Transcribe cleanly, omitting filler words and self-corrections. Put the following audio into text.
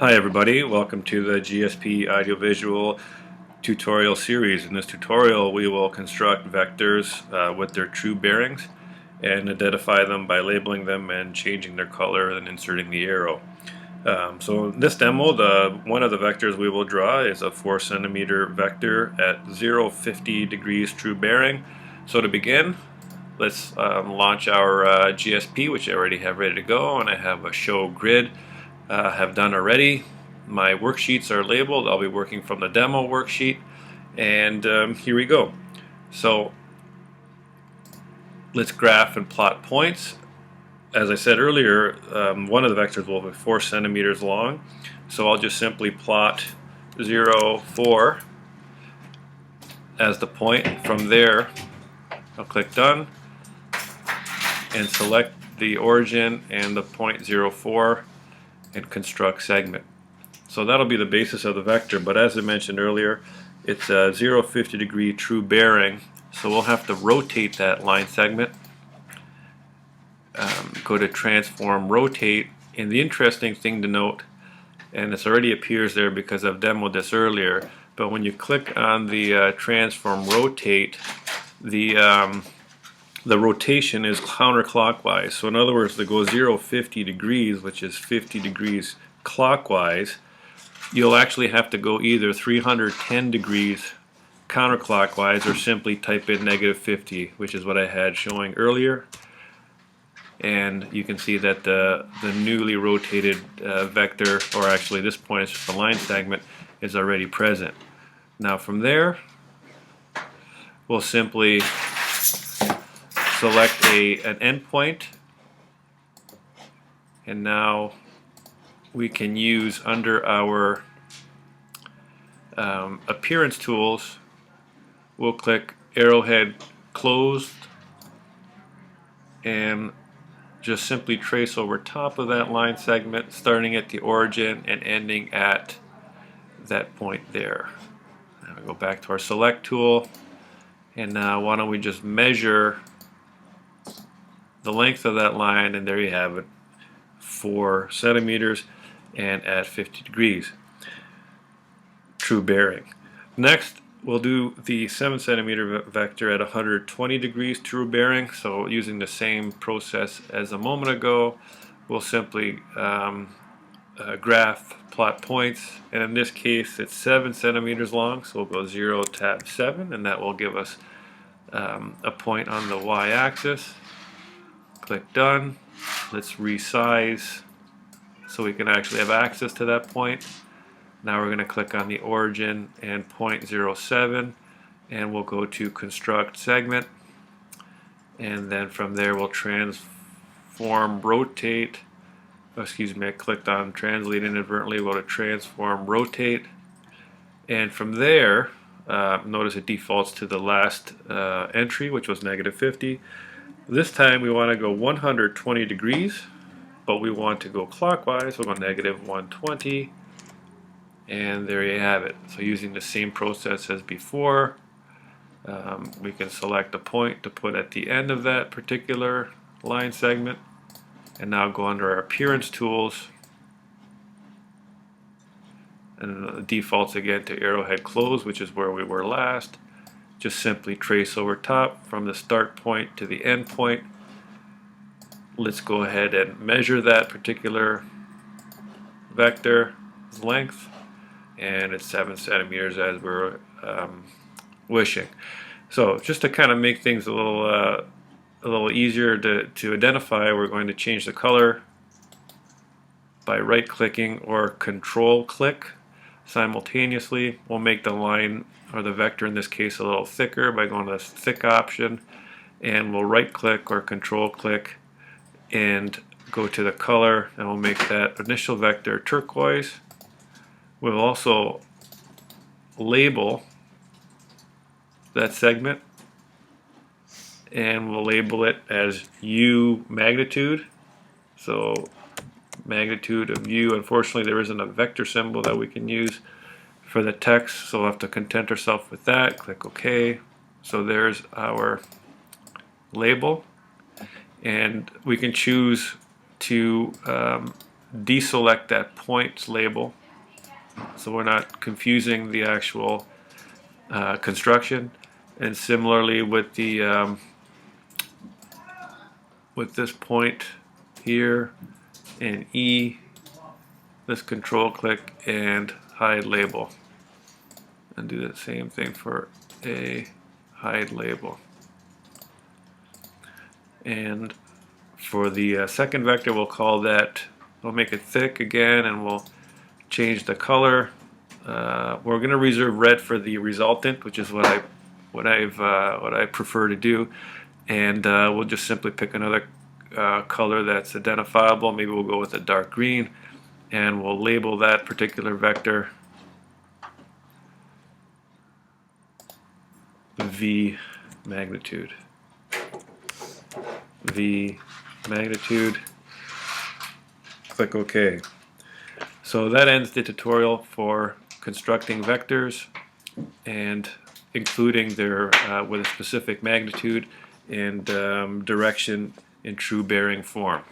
Hi everybody, welcome to the GSP audiovisual tutorial series. In this tutorial we will construct vectors with their true bearings and identify them by labeling them and changing their color and inserting the arrow. So in this demo, one of the vectors we will draw is a 4 centimeter vector at 050 degrees true bearing. So to begin, let's launch our GSP, which I already have ready to go, and I have a show grid have done already. My worksheets are labeled. I'll be working from the demo worksheet, and here we go. So let's graph and plot points. As I said earlier, one of the vectors will be 4 centimeters long, so I'll just simply plot 0, 4 as the point. From there I'll click done and select the origin and the point 0, 4 and construct segment. So that'll be the basis of the vector, but as I mentioned earlier, it's a 050 degree true bearing, so we'll have to rotate that line segment. Go to transform rotate, and the interesting thing to note, and this already appears there because I've demoed this earlier, but when you click on the transform rotate, the rotation is counterclockwise. So in other words, to go 050 degrees, which is 50 degrees clockwise, you'll actually have to go either 310 degrees counterclockwise or simply type in -50, which is what I had showing earlier. And you can see that the newly rotated vector, or actually this point is just a line segment, is already present. Now from there, we'll simply select an endpoint, and now we can use under our appearance tools, we'll click arrowhead closed and just simply trace over top of that line segment, starting at the origin and ending at that point there. Now we go back to our select tool, and now why don't we just measure the length of that line, and there you have it, 4 centimeters and at 50 degrees true bearing. Next we'll do the 7 centimeter vector at 120 degrees true bearing. So using the same process as a moment ago, we'll simply graph plot points, and in this case it's 7 centimeters long, so we'll go 0 tab 7, and that will give us a point on the y-axis. Click done. Let's resize so we can actually have access to that point. Now we're going to click on the origin and point 07, and we'll go to construct segment, and then from there we'll transform rotate. Excuse me, I clicked on translate inadvertently. We'll go to transform rotate, and from there notice it defaults to the last entry, which was -50. This time we want to go 120 degrees, but we want to go clockwise. We'll go -120, and there you have it. So using the same process as before, we can select a point to put at the end of that particular line segment, and now go under our appearance tools, and it defaults again to arrowhead close, which is where we were last. Just simply trace over top from the start point to the end point. Let's go ahead and measure that particular vector length, and it's 7 centimeters as we're wishing. So just to kind of make things a little easier to identify, we're going to change the color by right clicking or control click simultaneously. We'll make the line, or the vector in this case, a little thicker by going to the thick option, and we'll right click or control click and go to the color, and we'll make that initial vector turquoise. We'll also label that segment, and we'll label it as U magnitude. So magnitude of U, unfortunately there isn't a vector symbol that we can use for the text, so we'll have to content ourselves with that. Click OK. So there's our label, and we can choose to deselect that points label so we're not confusing the actual construction. And similarly with the with this point here and E, let's control click and hide label, and do the same thing for A, hide label. And for the second vector, we'll call that, we'll make it thick again, and we'll change the color. We're going to reserve red for the resultant, which is what I prefer to do, and we'll just simply pick another color that's identifiable. Maybe we'll go with a dark green, and we'll label that particular vector V magnitude. V magnitude. Click OK. So that ends the tutorial for constructing vectors and including their with a specific magnitude and direction in true bearing form.